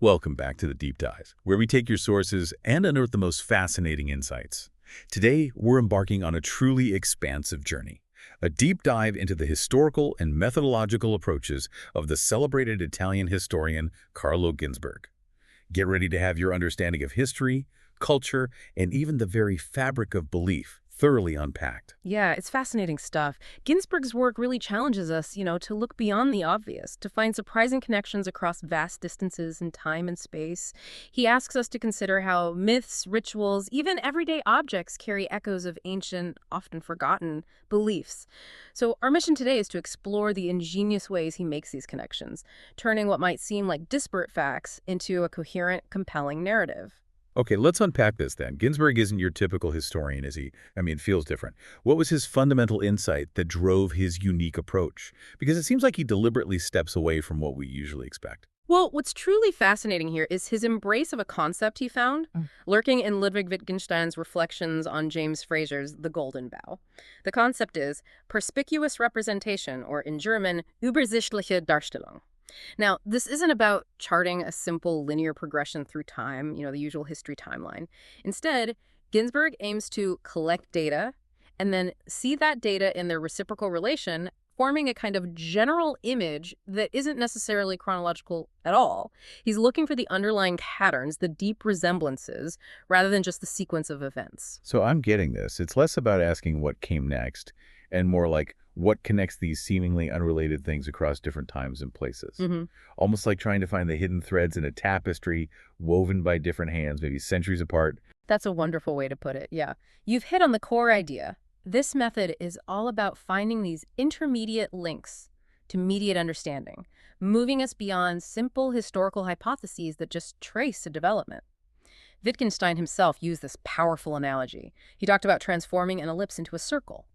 Welcome back to the Deep Dive, where we take your sources and unearth the most fascinating insights. Today, we're embarking on a truly expansive journey, a deep dive into the historical and methodological approaches of the celebrated Italian historian Carlo Ginzburg. Get ready to have your understanding of history, culture, and even the very fabric of belief thoroughly unpacked. Yeah, it's fascinating stuff. Ginsburg's work really challenges us, to look beyond the obvious, to find surprising connections across vast distances in time and space. He asks us to consider how myths, rituals, even everyday objects carry echoes of ancient, often forgotten, beliefs. So our mission today is to explore the ingenious ways he makes these connections, turning what might seem like disparate facts into a coherent, compelling narrative. Okay, let's unpack this then. Ginsburg isn't your typical historian, is he? I mean, it feels different. What was his fundamental insight that drove his unique approach? Because it seems like he deliberately steps away from what we usually expect. Well, what's truly fascinating here is his embrace of a concept he found, lurking in Ludwig Wittgenstein's reflections on James Fraser's The Golden Bough. The concept is perspicuous representation, or in German, übersichtliche Darstellung. Now, this isn't about charting a simple linear progression through time, the usual history timeline. Instead, Ginsburg aims to collect data and then see that data in their reciprocal relation, forming a kind of general image that isn't necessarily chronological at all. He's looking for the underlying patterns, the deep resemblances, rather than just the sequence of events. So I'm getting this. It's less about asking what came next and more like what connects these seemingly unrelated things across different times and places. Almost like trying to find the hidden threads in a tapestry woven by different hands, maybe centuries apart. That's a wonderful way to put it, yeah. You've hit on the core idea. This method is all about finding these intermediate links to mediate understanding, moving us beyond simple historical hypotheses that just trace a development. Wittgenstein himself used this powerful analogy. He talked about transforming an ellipse into a circle.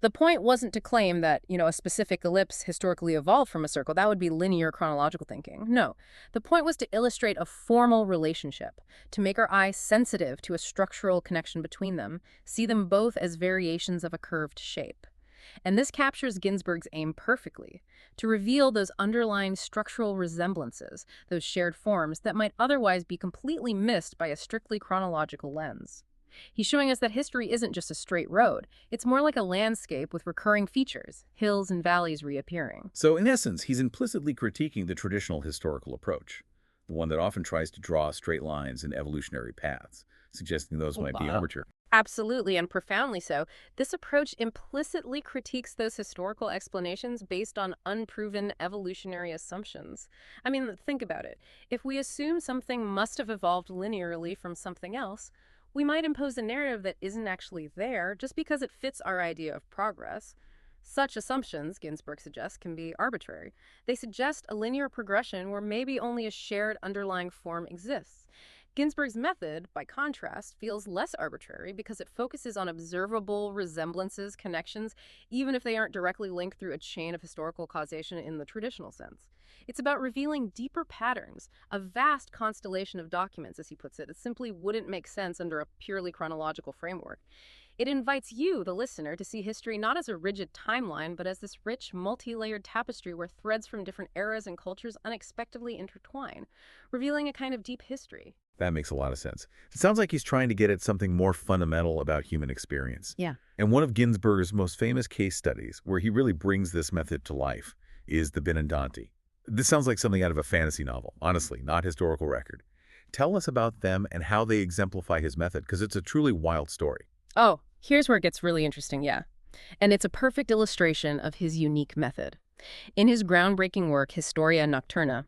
The point wasn't to claim that, a specific ellipse historically evolved from a circle. That would be linear chronological thinking. No, the point was to illustrate a formal relationship, to make our eye sensitive to a structural connection between them, see them both as variations of a curved shape. And this captures Ginsburg's aim perfectly, to reveal those underlying structural resemblances, those shared forms that might otherwise be completely missed by a strictly chronological lens. He's showing us that history isn't just a straight road. It's more like a landscape with recurring features, hills and valleys reappearing. So in essence, he's implicitly critiquing the traditional historical approach, the one that often tries to draw straight lines and evolutionary paths, suggesting those might be arbitrary. Absolutely, and profoundly so. This approach implicitly critiques those historical explanations based on unproven evolutionary assumptions. I mean, think about it. If we assume something must have evolved linearly from something else, we might impose a narrative that isn't actually there just because it fits our idea of progress. Such assumptions, Ginsburg suggests, can be arbitrary. They suggest a linear progression where maybe only a shared underlying form exists. Ginsburg's method, by contrast, feels less arbitrary because it focuses on observable resemblances, connections, even if they aren't directly linked through a chain of historical causation in the traditional sense. It's about revealing deeper patterns, a vast constellation of documents, as he puts it. It simply wouldn't make sense under a purely chronological framework. It invites you, the listener, to see history not as a rigid timeline, but as this rich, multi-layered tapestry where threads from different eras and cultures unexpectedly intertwine, revealing a kind of deep history. That makes a lot of sense. It sounds like he's trying to get at something more fundamental about human experience. Yeah. And one of Ginsburg's most famous case studies, where he really brings this method to life, is the Benandanti. This sounds like something out of a fantasy novel, honestly, not historical record. Tell us about them and how they exemplify his method, because it's a truly wild story. Oh, here's where it gets really interesting, yeah. And it's a perfect illustration of his unique method. In his groundbreaking work, Historia Nocturna,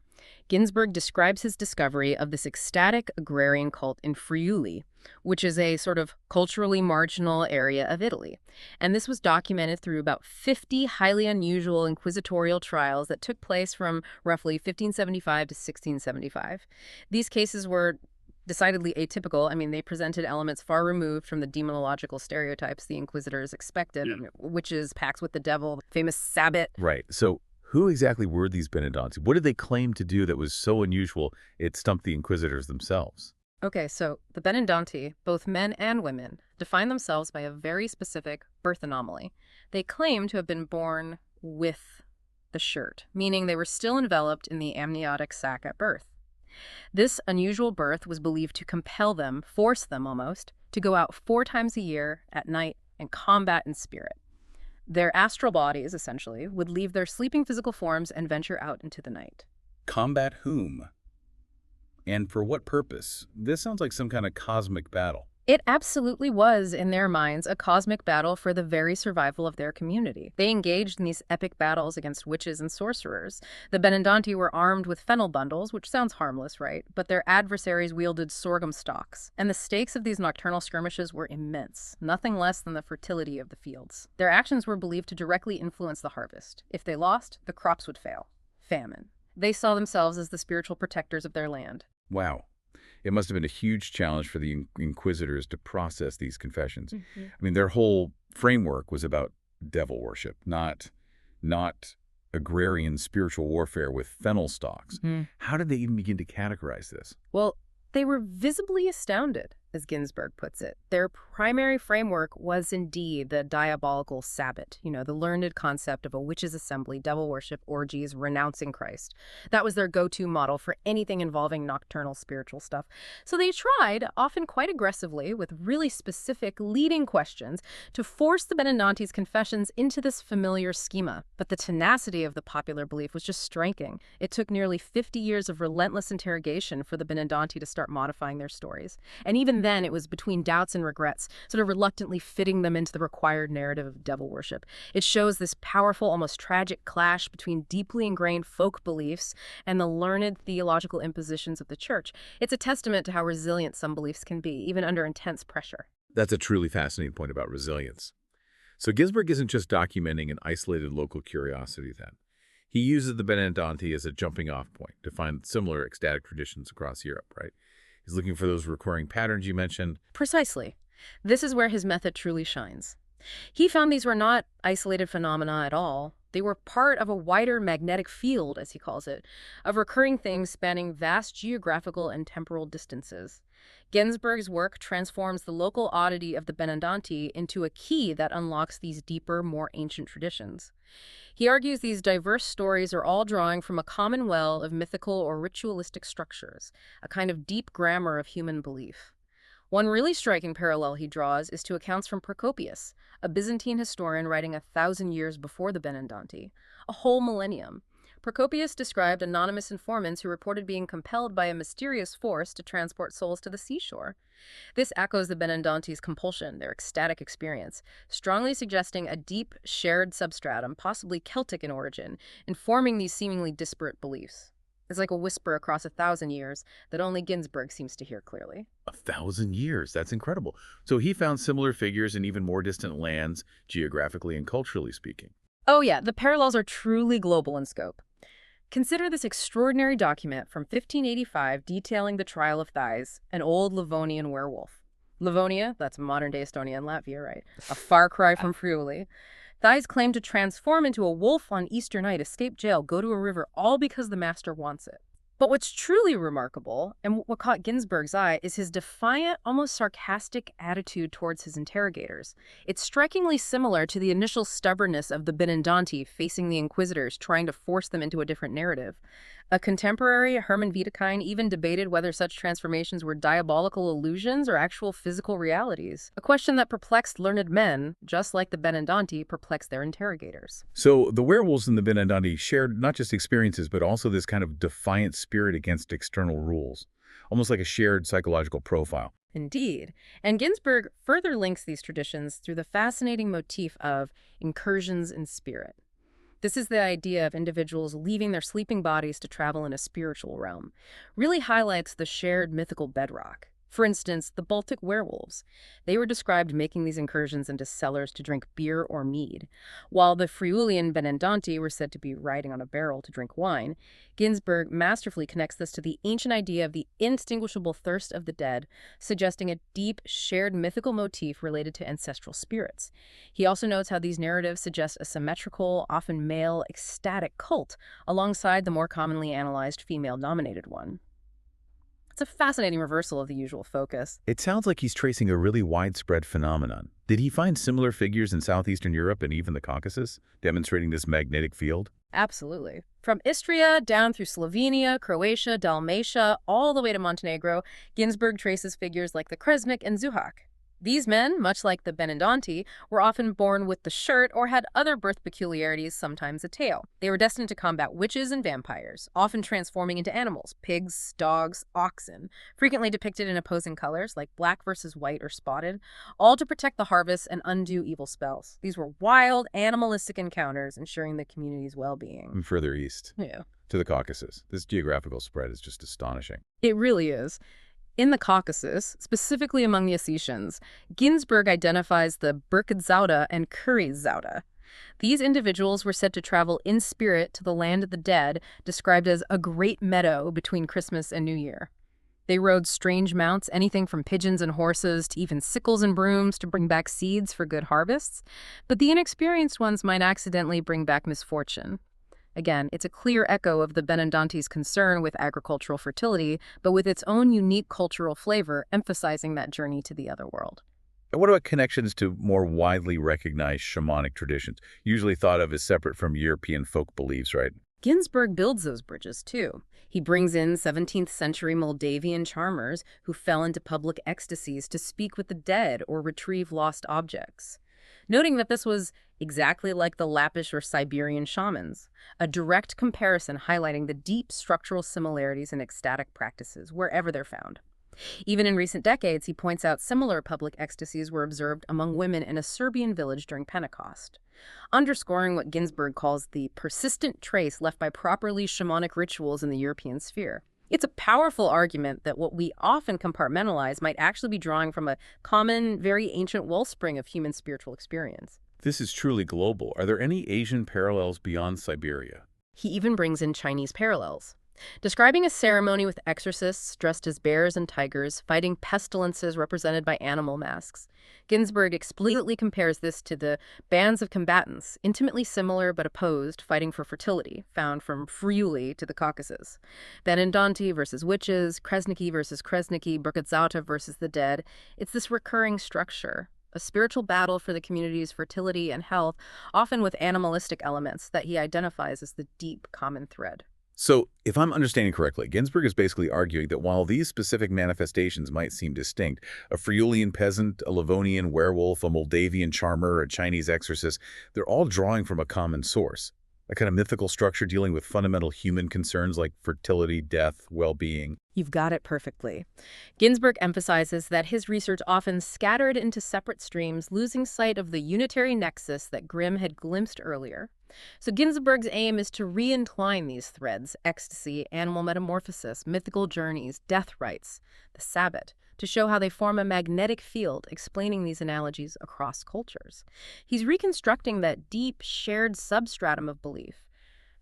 Ginsburg describes his discovery of this ecstatic agrarian cult in Friuli, which is a sort of culturally marginal area of Italy. And this was documented through about 50 highly unusual inquisitorial trials that took place from roughly 1575 to 1675. These cases were decidedly atypical. I mean, they presented elements far removed from the demonological stereotypes the inquisitors expected, witches, pacts with the devil, famous Sabbat. Right. So who exactly were these Benandanti? What did they claim to do that was so unusual it stumped the inquisitors themselves? Okay, so the Benandanti, both men and women, define themselves by a very specific birth anomaly. They claim to have been born with the shirt, meaning they were still enveloped in the amniotic sac at birth. This unusual birth was believed to compel them, force them almost, to go out 4 times a year at night and combat in spirit. Their astral bodies, essentially, would leave their sleeping physical forms and venture out into the night. Combat whom? And for what purpose? This sounds like some kind of cosmic battle. It absolutely was, in their minds, a cosmic battle for the very survival of their community. They engaged in these epic battles against witches and sorcerers. The Benandanti were armed with fennel bundles, which sounds harmless, right? But their adversaries wielded sorghum stalks. And the stakes of these nocturnal skirmishes were immense, nothing less than the fertility of the fields. Their actions were believed to directly influence the harvest. If they lost, the crops would fail. Famine. They saw themselves as the spiritual protectors of their land. Wow. It must have been a huge challenge for the inquisitors to process these confessions. I mean, their whole framework was about devil worship, not agrarian spiritual warfare with fennel stalks. How did they even begin to categorize this? Well, they were visibly astounded, as Ginzburg puts it. Their primary framework was indeed the diabolical Sabbat, the learned concept of a witches' assembly, devil worship, orgies, renouncing Christ. That was their go-to model for anything involving nocturnal spiritual stuff. So they tried, often quite aggressively, with really specific leading questions, to force the Benandanti's confessions into this familiar schema. But the tenacity of the popular belief was just striking. It took nearly 50 years of relentless interrogation for the Benandanti to start modifying their stories. And even then, it was between doubts and regrets, sort of reluctantly fitting them into the required narrative of devil worship. It shows this powerful, almost tragic clash between deeply ingrained folk beliefs and the learned theological impositions of the church. It's a testament to how resilient some beliefs can be, even under intense pressure. That's a truly fascinating point about resilience. So Ginzburg isn't just documenting an isolated local curiosity then. He uses the Benandanti as a jumping-off point to find similar ecstatic traditions across Europe, right? He's looking for those recurring patterns you mentioned. Precisely. This is where his method truly shines. He found these were not isolated phenomena at all. They were part of a wider magnetic field, as he calls it, of recurring things spanning vast geographical and temporal distances. Ginzburg's work transforms the local oddity of the Benandanti into a key that unlocks these deeper, more ancient traditions. He argues these diverse stories are all drawing from a common well of mythical or ritualistic structures, a kind of deep grammar of human belief. One really striking parallel he draws is to accounts from Procopius, a Byzantine historian writing 1,000 years before the Benandanti, a whole millennium. Procopius described anonymous informants who reported being compelled by a mysterious force to transport souls to the seashore. This echoes the Benandanti's compulsion, their ecstatic experience, strongly suggesting a deep, shared substratum, possibly Celtic in origin, informing these seemingly disparate beliefs. It's like a whisper across 1,000 years that only Ginzburg seems to hear clearly. 1,000 years. That's incredible. So he found similar figures in even more distant lands, geographically and culturally speaking. Oh yeah, the parallels are truly global in scope. Consider this extraordinary document from 1585 detailing the trial of Thais, an old Livonian werewolf. Livonia, that's modern-day Estonia and Latvia, right? A far cry from Friuli. Thais claimed to transform into a wolf on Easter night, escape jail, go to a river, all because the master wants it. But what's truly remarkable, and what caught Ginzburg's eye, is his defiant, almost sarcastic attitude towards his interrogators. It's strikingly similar to the initial stubbornness of the Benandanti facing the inquisitors, trying to force them into a different narrative. A contemporary, Hermann Wiedekind, even debated whether such transformations were diabolical illusions or actual physical realities, a question that perplexed learned men, just like the Benandanti perplexed their interrogators. So the werewolves and the Benandanti shared not just experiences, but also this kind of defiant spirit against external rules, almost like a shared psychological profile. Indeed. And Ginzburg further links these traditions through the fascinating motif of incursions in spirit. This is the idea of individuals leaving their sleeping bodies to travel in a spiritual realm. Really highlights the shared mythical bedrock. For instance, the Baltic werewolves. They were described making these incursions into cellars to drink beer or mead, while the Friulian Benandanti were said to be riding on a barrel to drink wine. Ginzburg masterfully connects this to the ancient idea of the indistinguishable thirst of the dead, suggesting a deep, shared mythical motif related to ancestral spirits. He also notes how these narratives suggest a symmetrical, often male, ecstatic cult, alongside the more commonly analyzed female-dominated one. It's a fascinating reversal of the usual focus. It sounds like he's tracing a really widespread phenomenon. Did he find similar figures in southeastern Europe and even the Caucasus, demonstrating this magnetic field? Absolutely. From Istria down through Slovenia, Croatia, Dalmatia, all the way to Montenegro, Ginzburg traces figures like the Kresnik and Zuhak. These men, much like the Benandanti, were often born with the shirt or had other birth peculiarities, sometimes a tail. They were destined to combat witches and vampires, often transforming into animals, pigs, dogs, oxen, frequently depicted in opposing colors like black versus white or spotted, all to protect the harvest and undo evil spells. These were wild, animalistic encounters, ensuring the community's well-being. And further east, Yeah. to the Caucasus. This geographical spread is just astonishing. It really is. In the Caucasus, specifically among the Ossetians, Ginzburg identifies the Berkedzauda and Kurizauda. These individuals were said to travel in spirit to the land of the dead, described as a great meadow between Christmas and New Year. They rode strange mounts, anything from pigeons and horses to even sickles and brooms to bring back seeds for good harvests. But the inexperienced ones might accidentally bring back misfortune. Again, it's a clear echo of the Benandanti's concern with agricultural fertility, but with its own unique cultural flavor, emphasizing that journey to the other world. And what about connections to more widely recognized shamanic traditions, usually thought of as separate from European folk beliefs, right? Ginzburg builds those bridges, too. He brings in 17th century Moldavian charmers who fell into public ecstasies to speak with the dead or retrieve lost objects, noting that this was exactly like the Lappish or Siberian shamans, a direct comparison highlighting the deep structural similarities in ecstatic practices wherever they're found. Even in recent decades, he points out similar public ecstasies were observed among women in a Serbian village during Pentecost, underscoring what Ginzburg calls the persistent trace left by properly shamanic rituals in the European sphere. It's a powerful argument that what we often compartmentalize might actually be drawing from a common, very ancient wellspring of human spiritual experience. This is truly global. Are there any Asian parallels beyond Siberia? He even brings in Chinese parallels, describing a ceremony with exorcists dressed as bears and tigers fighting pestilences represented by animal masks. Ginzburg explicitly compares this to the bands of combatants, intimately similar but opposed, fighting for fertility, found from Friuli to the Caucasus. Benandanti versus witches, Kresniki versus Kresniki, Berkedzauta versus the dead. It's this recurring structure, a spiritual battle for the community's fertility and health, often with animalistic elements that he identifies as the deep common thread. So, if I'm understanding correctly, Ginzburg is basically arguing that while these specific manifestations might seem distinct, a Friulian peasant, a Livonian werewolf, a Moldavian charmer, a Chinese exorcist, they're all drawing from a common source, a kind of mythical structure dealing with fundamental human concerns like fertility, death, well-being. You've got it perfectly. Ginzburg emphasizes that his research often scattered into separate streams, losing sight of the unitary nexus that Grimm had glimpsed earlier. So Ginzburg's aim is to re-entwine these threads: ecstasy, animal metamorphosis, mythical journeys, death rites, the Sabbat, to show how they form a magnetic field, explaining these analogies across cultures. He's reconstructing that deep, shared substratum of belief.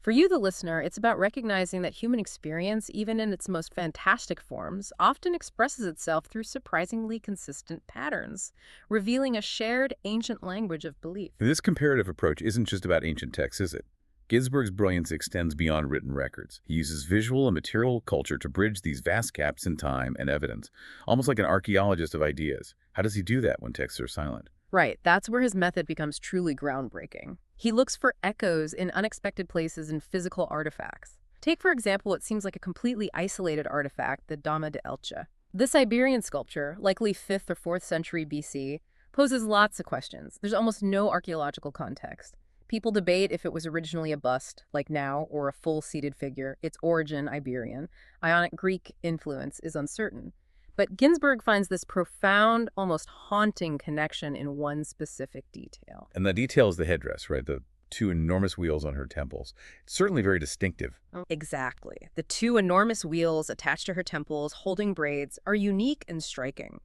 For you, the listener, it's about recognizing that human experience, even in its most fantastic forms, often expresses itself through surprisingly consistent patterns, revealing a shared ancient language of belief. This comparative approach isn't just about ancient texts, is it? Ginzburg's brilliance extends beyond written records. He uses visual and material culture to bridge these vast gaps in time and evidence, almost like an archaeologist of ideas. How does he do that when texts are silent? Right, that's where his method becomes truly groundbreaking. He looks for echoes in unexpected places in physical artifacts. Take, for example, what seems like a completely isolated artifact, the Dama de Elche. This Iberian sculpture, likely 5th or 4th century BC, poses lots of questions. There's almost no archaeological context. People debate if it was originally a bust, like now, or a full-seated figure. Its origin, Iberian. Ionic Greek influence is uncertain. But Ginzburg finds this profound, almost haunting connection in one specific detail. And the detail is the headdress, right? The two enormous wheels on her temples. It's certainly very distinctive. Exactly. The two enormous wheels attached to her temples, holding braids, are unique and striking.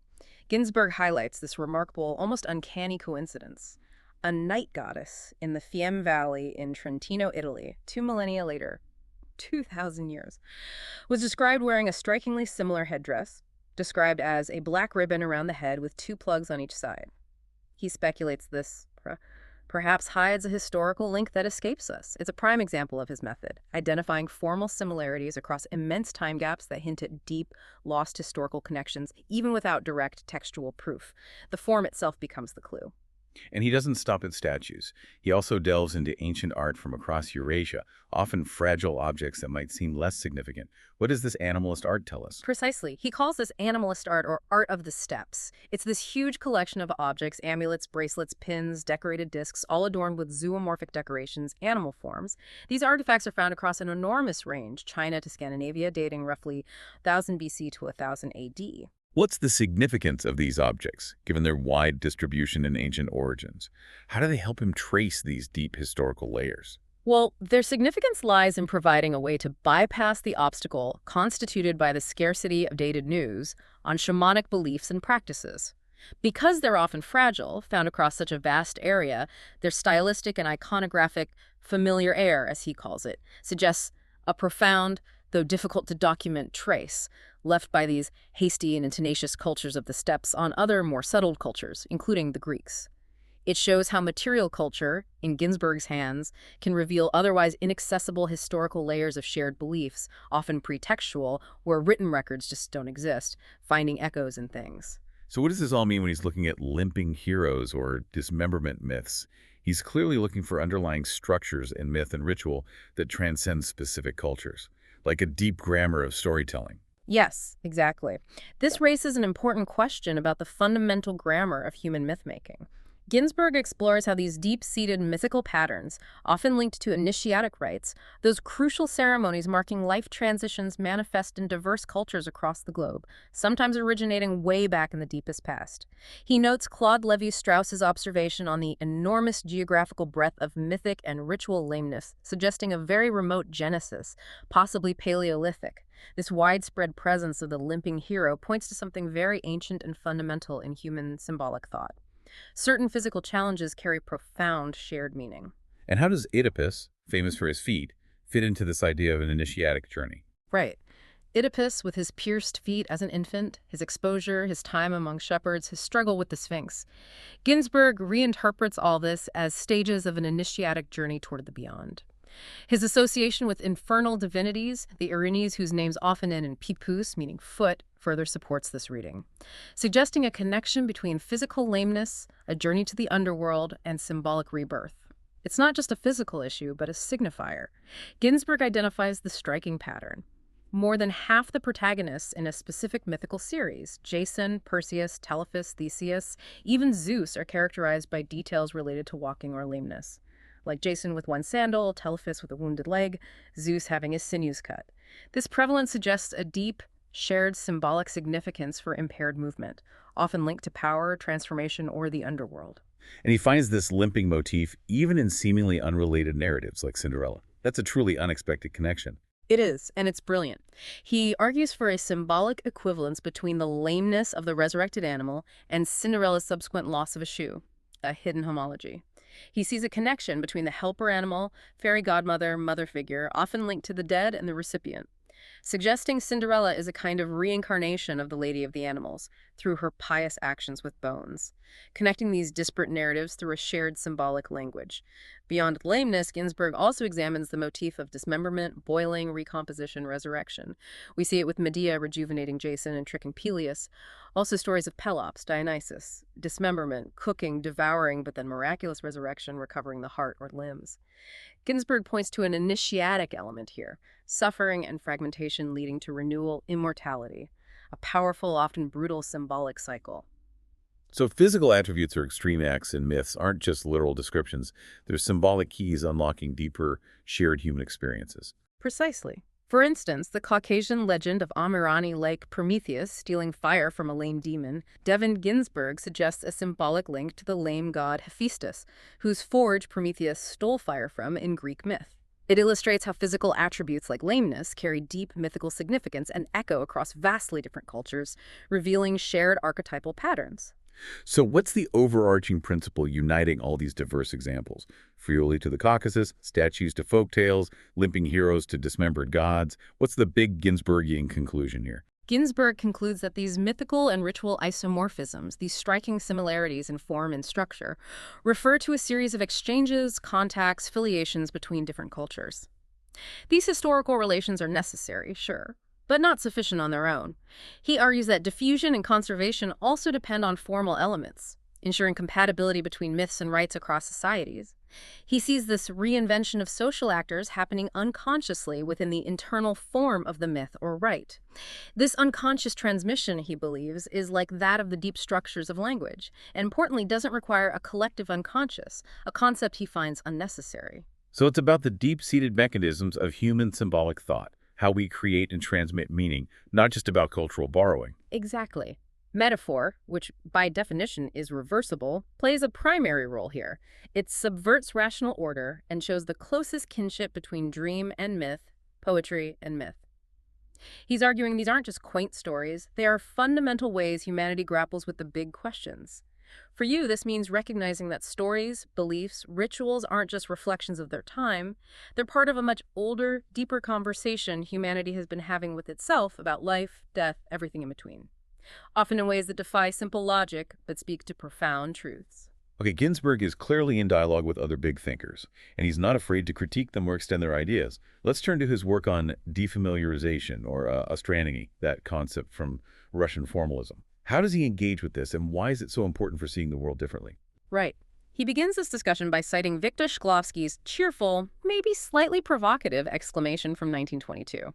Ginzburg highlights this remarkable, almost uncanny coincidence. A night goddess in the Fiemme Valley in Trentino, Italy, 2 millennia later, 2,000 years, was described wearing a strikingly similar headdress, described as a black ribbon around the head with 2 plugs on each side. He speculates this perhaps hides a historical link that escapes us. It's a prime example of his method, identifying formal similarities across immense time gaps that hint at deep, lost historical connections, even without direct textual proof. The form itself becomes the clue. And he doesn't stop at statues. He also delves into ancient art from across Eurasia, often fragile objects that might seem less significant. What does this animalist art tell us? Precisely. He calls this animalist art or art of the steppes. It's this huge collection of objects, amulets, bracelets, pins, decorated discs, all adorned with zoomorphic decorations, animal forms. These artifacts are found across an enormous range, China to Scandinavia, dating roughly 1000 BC to 1000 AD. What's the significance of these objects, given their wide distribution and ancient origins? How do they help him trace these deep historical layers? Well, their significance lies in providing a way to bypass the obstacle constituted by the scarcity of dated news on shamanic beliefs and practices. Because they're often fragile, found across such a vast area, their stylistic and iconographic familiar air, as he calls it, suggests a profound, though difficult to document trace, left by these hasty and tenacious cultures of the steppes on other more settled cultures, including the Greeks. It shows how material culture, in Ginzburg's hands, can reveal otherwise inaccessible historical layers of shared beliefs, often pretextual, where written records just don't exist, finding echoes in things. So what does this all mean when he's looking at limping heroes or dismemberment myths? He's clearly looking for underlying structures in myth and ritual that transcend specific cultures, like a deep grammar of storytelling. Yes, exactly. This raises an important question about the fundamental grammar of human myth-making. Ginzburg explores how these deep-seated mythical patterns, often linked to initiatic rites, those crucial ceremonies marking life transitions, manifest in diverse cultures across the globe, sometimes originating way back in the deepest past. He notes Claude Lévi-Strauss's observation on the enormous geographical breadth of mythic and ritual lameness, suggesting a very remote genesis, possibly Paleolithic. This widespread presence of the limping hero points to something very ancient and fundamental in human symbolic thought. Certain physical challenges carry profound shared meaning. And how does Oedipus, famous for his feet, fit into this idea of an initiatic journey? Right. Oedipus, with his pierced feet as an infant, his exposure, his time among shepherds, his struggle with the Sphinx. Ginzburg reinterprets all this as stages of an initiatic journey toward the beyond. His association with infernal divinities, the Erinyes, whose names often end in pipus, meaning foot, further supports this reading, suggesting a connection between physical lameness, a journey to the underworld, and symbolic rebirth. It's not just a physical issue, but a signifier. Ginzburg identifies the striking pattern. More than half the protagonists in a specific mythical series, Jason, Perseus, Telephus, Theseus, even Zeus, are characterized by details related to walking or lameness, like Jason with one sandal, Telephus with a wounded leg, Zeus having his sinews cut. This prevalence suggests a deep, shared symbolic significance for impaired movement, often linked to power, transformation, or the underworld. And he finds this limping motif even in seemingly unrelated narratives like Cinderella. That's a truly unexpected connection. It is, and it's brilliant. He argues for a symbolic equivalence between the lameness of the resurrected animal and Cinderella's subsequent loss of a shoe, a hidden homology. He sees a connection between the helper animal, fairy godmother, mother figure, often linked to the dead and the recipient, suggesting Cinderella is a kind of reincarnation of the Lady of the Animals through her pious actions with bones, connecting these disparate narratives through a shared symbolic language. Beyond lameness, Ginzburg also examines the motif of dismemberment, boiling, recomposition, resurrection. We see it with Medea rejuvenating Jason and tricking Peleus, also stories of Pelops, Dionysus, dismemberment, cooking, devouring, but then miraculous resurrection, recovering the heart or limbs. Ginzburg points to an initiatic element here, suffering and fragmentation leading to renewal, immortality, a powerful, often brutal symbolic cycle. So physical attributes or extreme acts in myths aren't just literal descriptions. They're symbolic keys unlocking deeper, shared human experiences. Precisely. For instance, the Caucasian legend of Amirani Lake Prometheus stealing fire from a lame demon, Devin Ginzburg suggests a symbolic link to the lame god Hephaestus, whose forge Prometheus stole fire from in Greek myth. It illustrates how physical attributes like lameness carry deep mythical significance and echo across vastly different cultures, revealing shared archetypal patterns. So what's the overarching principle uniting all these diverse examples? Friuli to the Caucasus, statues to folktales, limping heroes to dismembered gods. What's the big Ginzburgian conclusion here? Ginzburg concludes that these mythical and ritual isomorphisms, these striking similarities in form and structure, refer to a series of exchanges, contacts, filiations between different cultures. These historical relations are necessary, sure, but not sufficient on their own. He argues that diffusion and conservation also depend on formal elements. ensuring compatibility between myths and rites across societies. He sees this reinvention of social actors happening unconsciously within the internal form of the myth or rite. This unconscious transmission, he believes, is like that of the deep structures of language, and importantly doesn't require a collective unconscious, a concept he finds unnecessary. So it's about the deep-seated mechanisms of human symbolic thought, how we create and transmit meaning, not just about cultural borrowing. Exactly. Metaphor, which by definition is reversible, plays a primary role here. It subverts rational order and shows the closest kinship between dream and myth, poetry and myth. He's arguing these aren't just quaint stories, they are fundamental ways humanity grapples with the big questions. For you, this means recognizing that stories, beliefs, rituals aren't just reflections of their time. They're part of a much older, deeper conversation humanity has been having with itself about life, death, everything in between. Often in ways that defy simple logic, but speak to profound truths. Okay, Ginsburg is clearly in dialogue with other big thinkers, and he's not afraid to critique them or extend their ideas. Let's turn to his work on defamiliarization, or ostranenie, that concept from Russian formalism. How does he engage with this, and why is it so important for seeing the world differently? Right. He begins this discussion by citing Viktor Shklovsky's cheerful, maybe slightly provocative exclamation from 1922.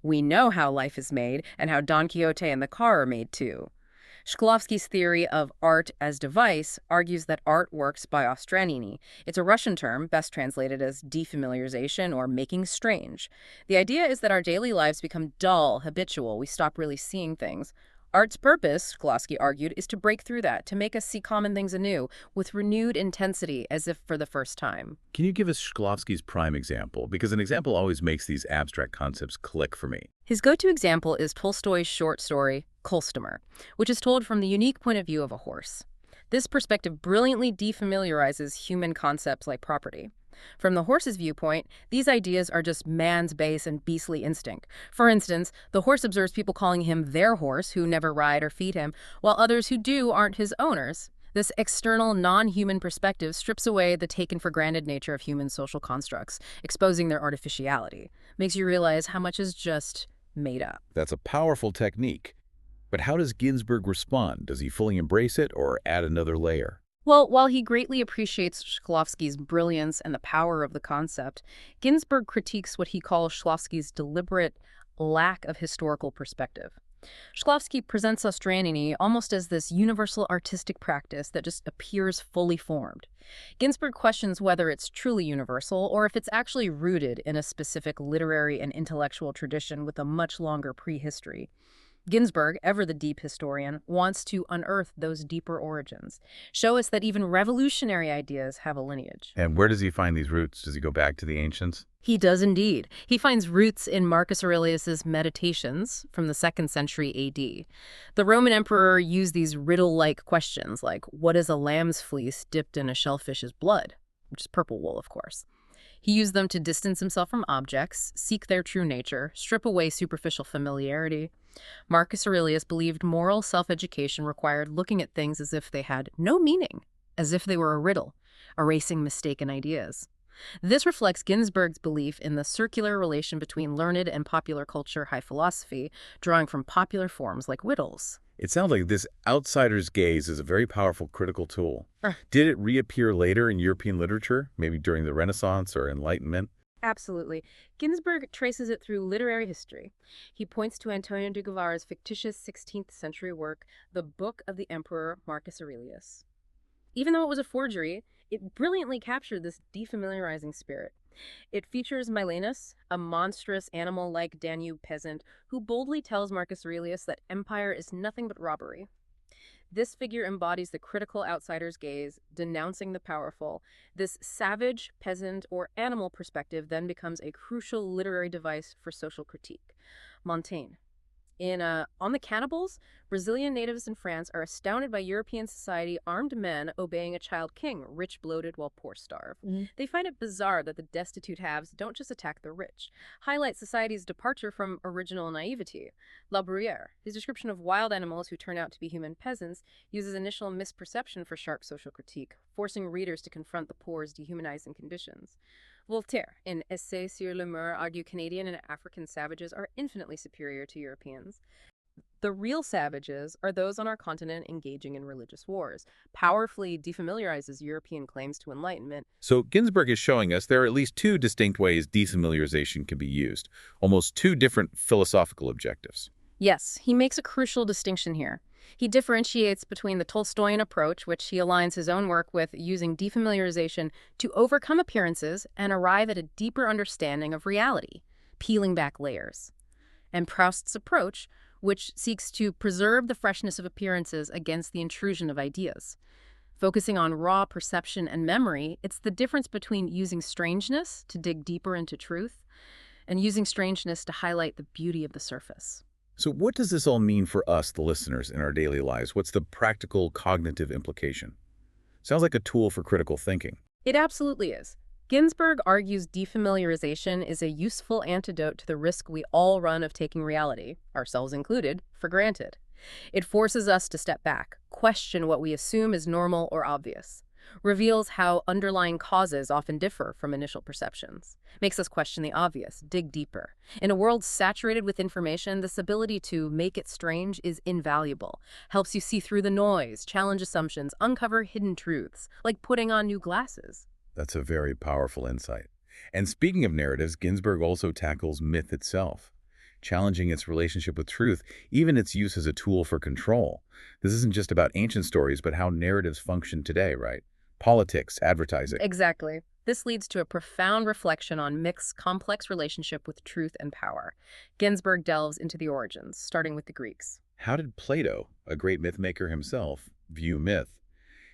We know how life is made, and how Don Quixote and the car are made too. Shklovsky's theory of art as device argues that art works by ostranenie. It's a Russian term, best translated as defamiliarization or making strange. The idea is that our daily lives become dull, habitual, we stop really seeing things. Art's purpose, Shklovsky argued, is to break through that, to make us see common things anew, with renewed intensity, as if for the first time. Can you give us Shklovsky's prime example? Because an example always makes these abstract concepts click for me. His go-to example is Tolstoy's short story, Kostomer, which is told from the unique point of view of a horse. This perspective brilliantly defamiliarizes human concepts like property. From the horse's viewpoint, these ideas are just man's base and beastly instinct. For instance, the horse observes people calling him their horse, who never ride or feed him, while others who do aren't his owners. This external, non-human perspective strips away the taken-for-granted nature of human social constructs, exposing their artificiality. Makes you realize how much is just made up. That's a powerful technique. But how does Ginsburg respond? Does he fully embrace it or add another layer? Well, while he greatly appreciates Shklovsky's brilliance and the power of the concept, Ginsburg critiques what he calls Shklovsky's deliberate lack of historical perspective. Shklovsky presents ostranenie almost as this universal artistic practice that just appears fully formed. Ginsburg questions whether it's truly universal or if it's actually rooted in a specific literary and intellectual tradition with a much longer prehistory. Ginsburg, ever the deep historian, wants to unearth those deeper origins, show us that even revolutionary ideas have a lineage. And where does he find these roots? Does he go back to the ancients? He does indeed. He finds roots in Marcus Aurelius's Meditations from the 2nd century AD. The Roman emperor used these riddle-like questions like, what is a lamb's fleece dipped in a shellfish's blood? Which is purple wool, of course. He used them to distance himself from objects, seek their true nature, strip away superficial familiarity. Marcus Aurelius believed moral self-education required looking at things as if they had no meaning, as if they were a riddle, erasing mistaken ideas. This reflects Ginsburg's belief in the circular relation between learned and popular culture high philosophy, drawing from popular forms like riddles. It sounds like this outsider's gaze is a very powerful critical tool. Did it reappear later in European literature, maybe during the Renaissance or Enlightenment? Absolutely. Ginsburg traces it through literary history. He points to Antonio de Guevara's fictitious 16th century work, The Book of the Emperor Marcus Aurelius. Even though it was a forgery, it brilliantly captured this defamiliarizing spirit. It features Milenus, a monstrous animal-like Danube peasant who boldly tells Marcus Aurelius that empire is nothing but robbery. This figure embodies the critical outsider's gaze, denouncing the powerful. This savage, peasant, or animal perspective then becomes a crucial literary device for social critique. Montaigne. In On the Cannibals, Brazilian natives in France are astounded by European society armed men obeying a child king, rich bloated while poor starve. They find it bizarre that the destitute haves don't just attack the rich, highlight society's departure from original naivety. La Bruyere, his description of wild animals who turn out to be human peasants, uses initial misperception for sharp social critique, forcing readers to confront the poor's dehumanizing conditions. Voltaire, in Essai sur l'humour, argued Canadian and African savages are infinitely superior to Europeans. The real savages are those on our continent engaging in religious wars, powerfully defamiliarizes European claims to enlightenment. So Ginsburg is showing us there are at least two distinct ways defamiliarization can be used, almost two different philosophical objectives. Yes, he makes a crucial distinction here. He differentiates between the Tolstoyan approach, which he aligns his own work with using defamiliarization to overcome appearances and arrive at a deeper understanding of reality, peeling back layers, and Proust's approach, which seeks to preserve the freshness of appearances against the intrusion of ideas. Focusing on raw perception and memory, it's the difference between using strangeness to dig deeper into truth and using strangeness to highlight the beauty of the surface. So what does this all mean for us, the listeners, in our daily lives? What's the practical cognitive implication? Sounds like a tool for critical thinking. It absolutely is. Ginsburg argues defamiliarization is a useful antidote to the risk we all run of taking reality, ourselves included, for granted. It forces us to step back, question what we assume is normal or obvious, reveals how underlying causes often differ from initial perceptions, makes us question the obvious, dig deeper. In a world saturated with information, this ability to make it strange is invaluable. Helps you see through the noise, challenge assumptions, uncover hidden truths, like putting on new glasses. That's a very powerful insight. And speaking of narratives, Ginsburg also tackles myth itself, challenging its relationship with truth, even its use as a tool for control. This isn't just about ancient stories, but how narratives function today, right? Politics, advertising. Exactly. This leads to a profound reflection on myth's complex relationship with truth and power. Ginsburg delves into the origins, starting with the Greeks. How did Plato, a great myth maker himself, view myth?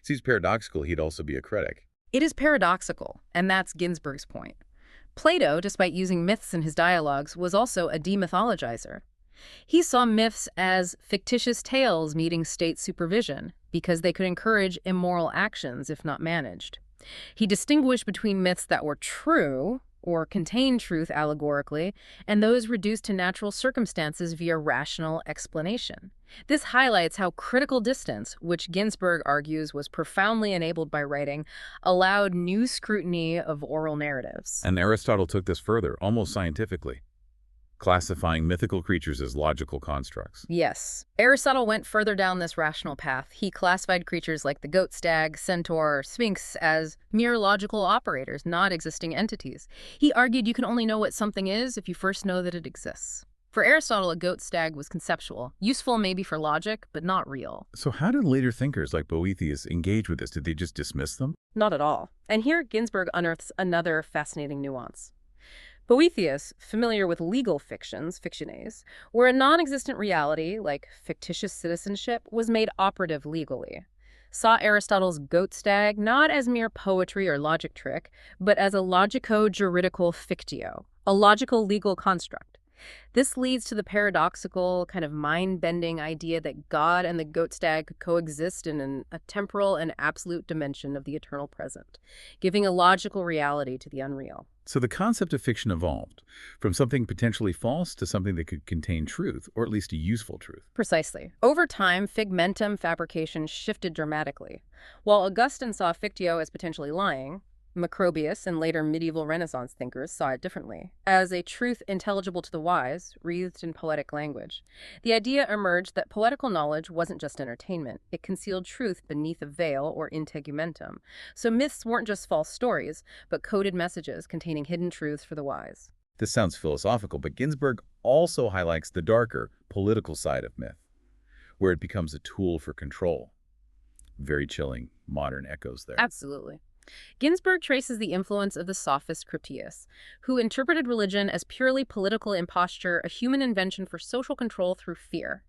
It seems paradoxical he'd also be a critic. It is paradoxical, and that's Ginsburg's point. Plato, despite using myths in his dialogues, was also a demythologizer. He saw myths as fictitious tales meeting state supervision because they could encourage immoral actions if not managed. He distinguished between myths that were true or contained truth allegorically and those reduced to natural circumstances via rational explanation. This highlights how critical distance, which Ginsburg argues was profoundly enabled by writing, allowed new scrutiny of oral narratives. And Aristotle took this further, almost scientifically, classifying mythical creatures as logical constructs. Yes. Aristotle went further down this rational path. He classified creatures like the goat stag, centaur, or sphinx as mere logical operators, not existing entities. He argued you can only know what something is if you first know that it exists. For Aristotle, a goat stag was conceptual, useful maybe for logic, but not real. So how did later thinkers like Boethius engage with this? Did they just dismiss them? Not at all. And here Ginsburg unearths another fascinating nuance. Boethius, familiar with legal fictions, fictiones, where a non-existent reality, like fictitious citizenship, was made operative legally, saw Aristotle's goat stag not as mere poetry or logic trick, but as a logico-juridical fictio, a logical legal construct. This leads to the paradoxical, kind of mind-bending idea that God and the goat stag could coexist in a temporal and absolute dimension of the eternal present, giving a logical reality to the unreal. So the concept of fiction evolved from something potentially false to something that could contain truth, or at least a useful truth. Precisely. Over time, figmentum fabrication shifted dramatically. While Augustine saw fictio as potentially lying, Macrobius and later medieval Renaissance thinkers saw it differently, as a truth intelligible to the wise, wreathed in poetic language. The idea emerged that poetical knowledge wasn't just entertainment. It concealed truth beneath a veil or integumentum. So myths weren't just false stories, but coded messages containing hidden truths for the wise. This sounds philosophical, but Ginsburg also highlights the darker, political side of myth, where it becomes a tool for control. Very chilling modern echoes there. Absolutely. Ginsburg traces the influence of the sophist Critias, who interpreted religion as purely political imposture, a human invention for social control through fear.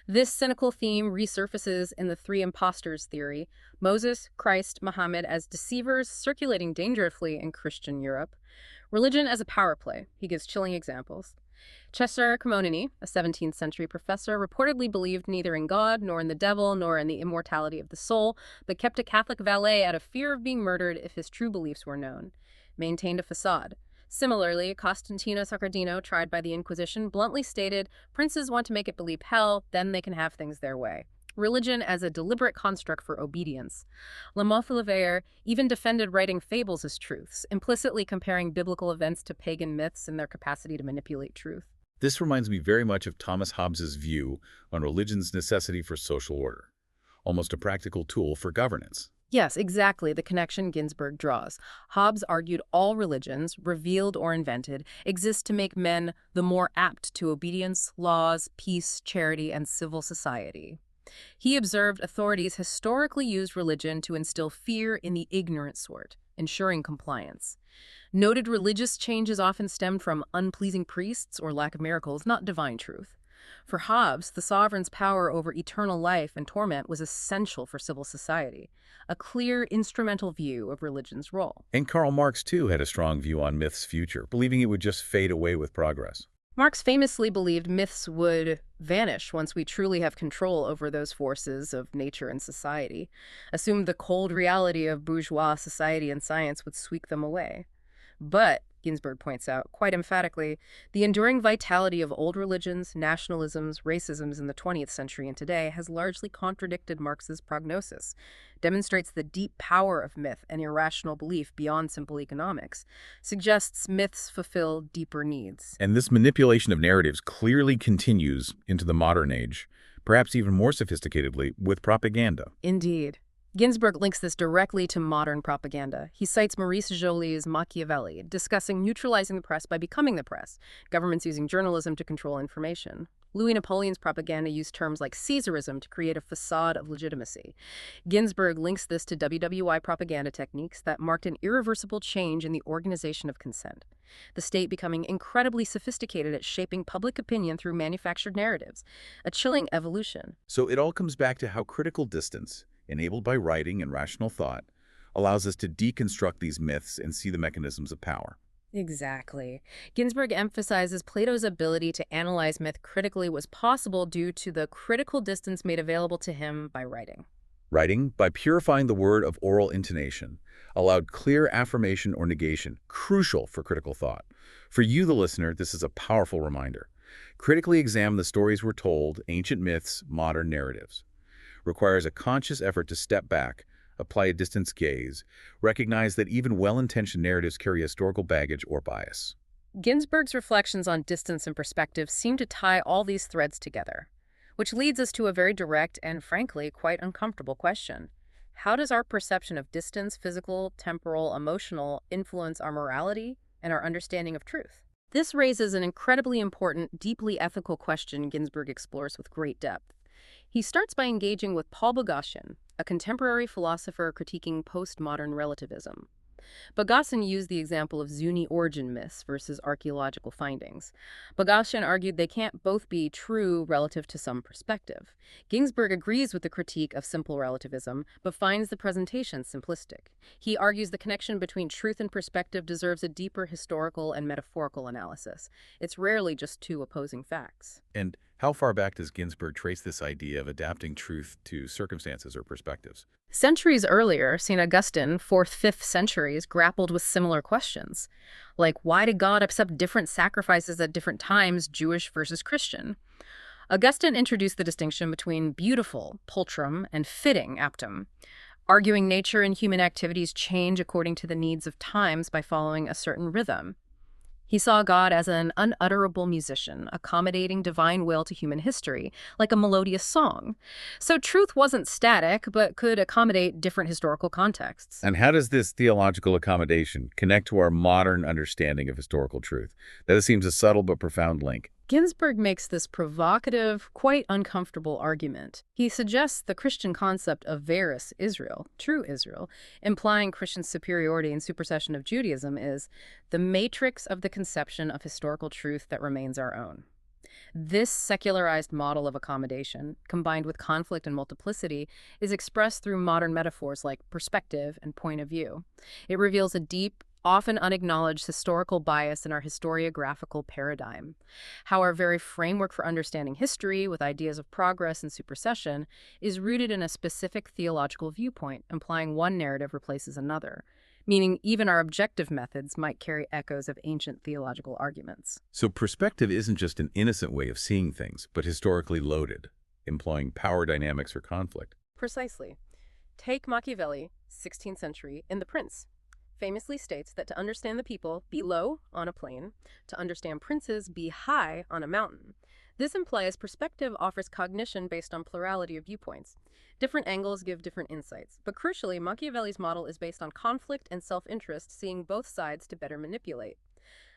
This cynical theme resurfaces in the three impostors theory, Moses, Christ, Muhammad as deceivers circulating dangerously in Christian Europe, religion as a power play. He gives chilling examples. Cesare Cremonini, a 17th century professor, reportedly believed neither in God, nor in the devil, nor in the immortality of the soul, but kept a Catholic valet out of fear of being murdered if his true beliefs were known. Maintained a facade. Similarly, Costantino Saccardino, tried by the Inquisition, bluntly stated, princes want to make it believe hell, then they can have things their way. Religion as a deliberate construct for obedience. La Montfaucon even defended writing fables as truths, implicitly comparing biblical events to pagan myths and their capacity to manipulate truth. This reminds me very much of Thomas Hobbes's view on religion's necessity for social order, almost a practical tool for governance. Yes, exactly the connection Ginzburg draws. Hobbes argued all religions, revealed or invented, exist to make men the more apt to obedience, laws, peace, charity, and civil society. He observed authorities historically used religion to instill fear in the ignorant sort, ensuring compliance. Noted religious changes often stemmed from unpleasing priests or lack of miracles, not divine truth. For Hobbes, the sovereign's power over eternal life and torment was essential for civil society, a clear instrumental view of religion's role. And Karl Marx, too, had a strong view on myth's future, believing it would just fade away with progress. Marx famously believed myths would vanish once we truly have control over those forces of nature and society, assumed the cold reality of bourgeois society and science would sweep them away. But, Ginzburg points out, quite emphatically, the enduring vitality of old religions, nationalisms, racisms in the 20th century and today has largely contradicted Marx's prognosis, demonstrates the deep power of myth and irrational belief beyond simple economics, suggests myths fulfill deeper needs. And this manipulation of narratives clearly continues into the modern age, perhaps even more sophisticatedly with propaganda. Indeed. Ginzburg links this directly to modern propaganda. He cites Maurice Joly's Machiavelli, discussing neutralizing the press by becoming the press, governments using journalism to control information. Louis Napoleon's propaganda used terms like Caesarism to create a facade of legitimacy. Ginzburg links this to WWI propaganda techniques that marked an irreversible change in the organization of consent, the state becoming incredibly sophisticated at shaping public opinion through manufactured narratives, a chilling evolution. So it all comes back to how critical distance, enabled by writing and rational thought, allows us to deconstruct these myths and see the mechanisms of power. Exactly. Ginzburg emphasizes Plato's ability to analyze myth critically was possible due to the critical distance made available to him by writing. Writing, by purifying the word of oral intonation, allowed clear affirmation or negation, crucial for critical thought. For you, the listener, this is a powerful reminder. Critically examine the stories we're told, ancient myths, modern narratives. Requires a conscious effort to step back, apply a distance gaze, recognize that even well-intentioned narratives carry historical baggage or bias. Ginzburg's reflections on distance and perspective seem to tie all these threads together, which leads us to a very direct and, frankly, quite uncomfortable question. How does our perception of distance, physical, temporal, emotional, influence our morality and our understanding of truth? This raises an incredibly important, deeply ethical question Ginzburg explores with great depth. He starts by engaging with Paul Boghossian, a contemporary philosopher critiquing postmodern relativism. Boghossian used the example of Zuni origin myths versus archaeological findings. Boghossian argued they can't both be true relative to some perspective. Ginzburg agrees with the critique of simple relativism, but finds the presentation simplistic. He argues the connection between truth and perspective deserves a deeper historical and metaphorical analysis. It's rarely just two opposing facts. And how far back does Ginzburg trace this idea of adapting truth to circumstances or perspectives? Centuries earlier, St. Augustine, 4th, 5th centuries, grappled with similar questions, like why did God accept different sacrifices at different times, Jewish versus Christian? Augustine introduced the distinction between beautiful, pulchrum, and fitting, aptum, arguing nature and human activities change according to the needs of times by following a certain rhythm. He saw God as an unutterable musician, accommodating divine will to human history, like a melodious song. So truth wasn't static, but could accommodate different historical contexts. And how does this theological accommodation connect to our modern understanding of historical truth? That seems a subtle but profound link. Ginzburg makes this provocative, quite uncomfortable argument. He suggests the Christian concept of veris Israel, true Israel, implying Christian superiority and supersession of Judaism, is the matrix of the conception of historical truth that remains our own. This secularized model of accommodation, combined with conflict and multiplicity, is expressed through modern metaphors like perspective and point of view. It reveals a deep, often unacknowledged historical bias in our historiographical paradigm. How our very framework for understanding history, with ideas of progress and supersession, is rooted in a specific theological viewpoint, implying one narrative replaces another, meaning even our objective methods might carry echoes of ancient theological arguments. So perspective isn't just an innocent way of seeing things, but historically loaded, employing power dynamics or conflict. Precisely. Take Machiavelli, 16th century, in The Prince. famously states that to understand the people, be low on a plain, to understand princes, be high on a mountain. This implies perspective offers cognition based on plurality of viewpoints. Different angles give different insights, but crucially, Machiavelli's model is based on conflict and self-interest, seeing both sides to better manipulate.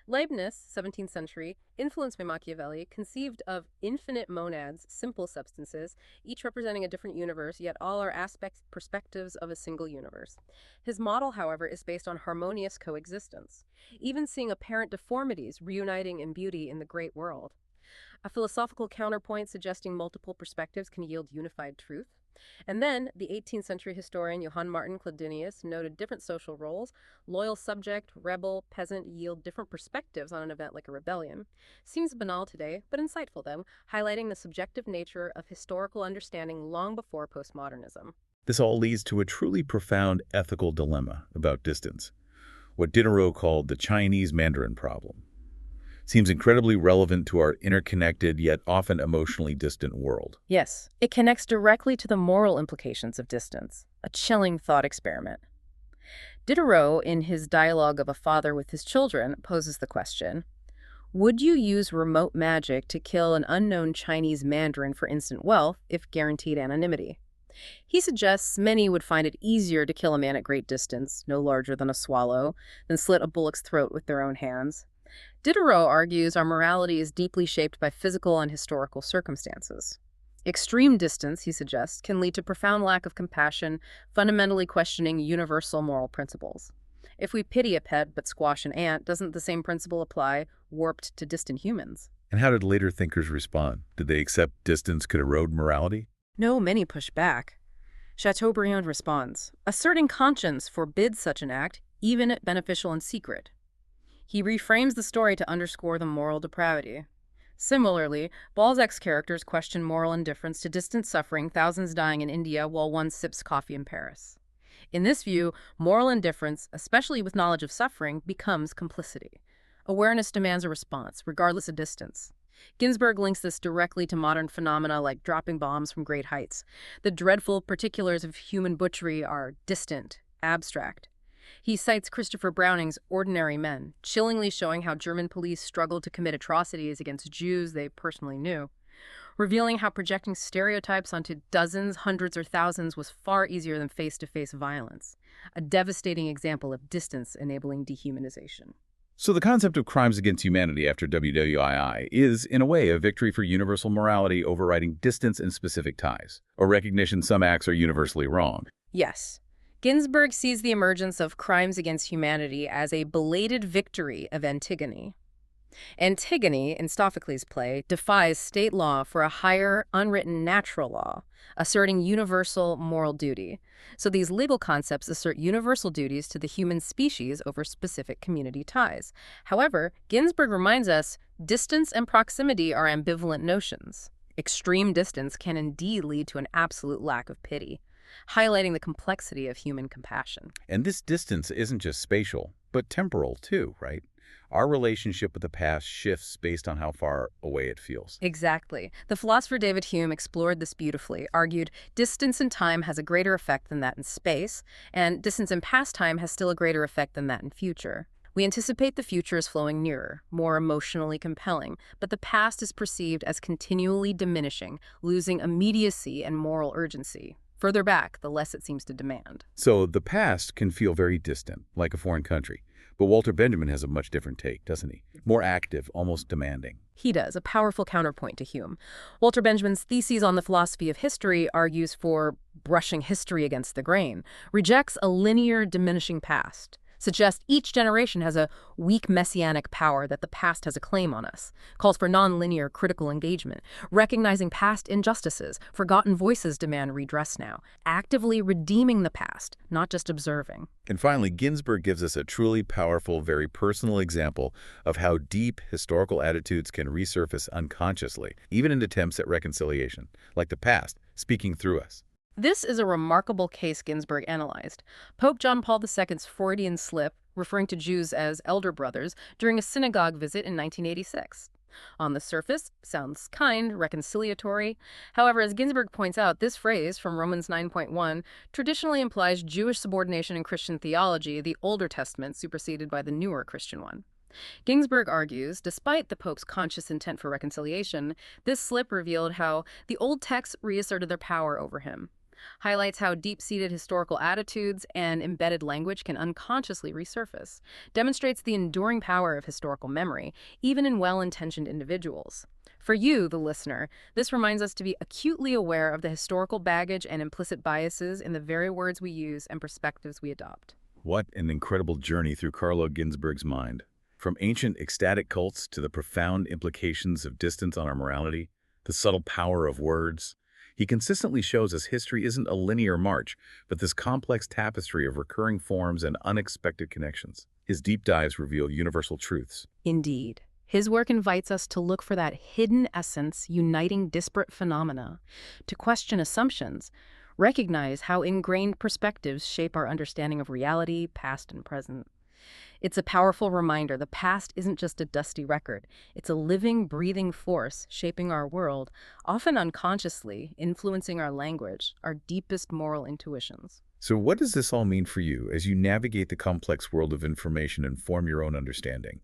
Leibniz, 17th century, influenced by Machiavelli, conceived of infinite monads, simple substances, each representing a different universe, yet all are perspectives of a single universe. His model, however, is based on harmonious coexistence, even seeing apparent deformities reuniting in beauty in the great world. A philosophical counterpoint suggesting multiple perspectives can yield unified truth. And then, the 18th century historian Johann Martin Cladinius noted different social roles. Loyal subject, rebel, peasant yield different perspectives on an event like a rebellion. Seems banal today, but insightful though, highlighting the subjective nature of historical understanding long before postmodernism. This all leads to a truly profound ethical dilemma about distance, what Diderot called the Chinese Mandarin problem. Seems incredibly relevant to our interconnected yet often emotionally distant world. Yes, it connects directly to the moral implications of distance, a chilling thought experiment. Diderot, in his dialogue of a father with his children, poses the question, would you use remote magic to kill an unknown Chinese Mandarin for instant wealth if guaranteed anonymity? He suggests many would find it easier to kill a man at great distance, no larger than a swallow, than slit a bullock's throat with their own hands. Diderot argues our morality is deeply shaped by physical and historical circumstances. Extreme distance, he suggests, can lead to profound lack of compassion, fundamentally questioning universal moral principles. If we pity a pet but squash an ant, doesn't the same principle apply, warped to distant humans? And how did later thinkers respond? Did they accept distance could erode morality? No, many push back. Chateaubriand responds, asserting conscience forbids such an act, even if beneficial in secret. He reframes the story to underscore the moral depravity. Similarly, Balzac's characters question moral indifference to distant suffering, thousands dying in India while one sips coffee in Paris. In this view, moral indifference, especially with knowledge of suffering, becomes complicity. Awareness demands a response, regardless of distance. Ginzburg links this directly to modern phenomena like dropping bombs from great heights. The dreadful particulars of human butchery are distant, abstract. He cites Christopher Browning's Ordinary Men, chillingly showing how German police struggled to commit atrocities against Jews they personally knew, revealing how projecting stereotypes onto dozens, hundreds, or thousands was far easier than face-to-face violence, a devastating example of distance enabling dehumanization. So the concept of crimes against humanity after WWII is, in a way, a victory for universal morality overriding distance and specific ties, a recognition some acts are universally wrong. Yes. Ginzburg sees the emergence of crimes against humanity as a belated victory of Antigone. Antigone, in Sophocles' play, defies state law for a higher, unwritten natural law, asserting universal moral duty. So these legal concepts assert universal duties to the human species over specific community ties. However, Ginzburg reminds us, distance and proximity are ambivalent notions. Extreme distance can indeed lead to an absolute lack of pity, highlighting the complexity of human compassion. And this distance isn't just spatial, but temporal too, right? Our relationship with the past shifts based on how far away it feels. Exactly. The philosopher David Hume explored this beautifully, argued distance in time has a greater effect than that in space, and distance in past time has still a greater effect than that in future. We anticipate the future as flowing nearer, more emotionally compelling, but the past is perceived as continually diminishing, losing immediacy and moral urgency. Further back, the less it seems to demand. So the past can feel very distant, like a foreign country. But Walter Benjamin has a much different take, doesn't he? More active, almost demanding. He does, a powerful counterpoint to Hume. Walter Benjamin's theses on the philosophy of history argues for brushing history against the grain, rejects a linear, diminishing past, suggests each generation has a weak messianic power that the past has a claim on us, calls for non-linear critical engagement, recognizing past injustices, forgotten voices demand redress now, actively redeeming the past, not just observing. And finally, Ginzburg gives us a truly powerful, very personal example of how deep historical attitudes can resurface unconsciously, even in attempts at reconciliation, like the past speaking through us. This is a remarkable case Ginzburg analyzed. Pope John Paul II's Freudian slip, referring to Jews as elder brothers, during a synagogue visit in 1986. On the surface, sounds kind, reconciliatory. However, as Ginzburg points out, this phrase from Romans 9.1 traditionally implies Jewish subordination in Christian theology, the Older Testament superseded by the newer Christian one. Ginzburg argues, despite the Pope's conscious intent for reconciliation, this slip revealed how the old texts reasserted their power over him. Highlights how deep-seated historical attitudes and embedded language can unconsciously resurface. Demonstrates the enduring power of historical memory, even in well-intentioned individuals. For you, the listener, this reminds us to be acutely aware of the historical baggage and implicit biases in the very words we use and perspectives we adopt. What an incredible journey through Carlo Ginzburg's mind. From ancient ecstatic cults to the profound implications of distance on our morality, the subtle power of words, he consistently shows us history isn't a linear march, but this complex tapestry of recurring forms and unexpected connections. His deep dives reveal universal truths. Indeed. His work invites us to look for that hidden essence uniting disparate phenomena, to question assumptions, recognize how ingrained perspectives shape our understanding of reality, past and present. It's a powerful reminder the past isn't just a dusty record. It's a living, breathing force shaping our world, often unconsciously influencing our language, our deepest moral intuitions. So what does this all mean for you as you navigate the complex world of information and form your own understanding?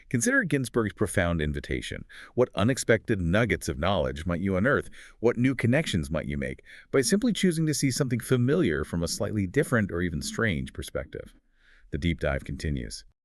Consider Ginzburg's profound invitation. What unexpected nuggets of knowledge might you unearth? What new connections might you make by simply choosing to see something familiar from a slightly different or even strange perspective? The deep dive continues.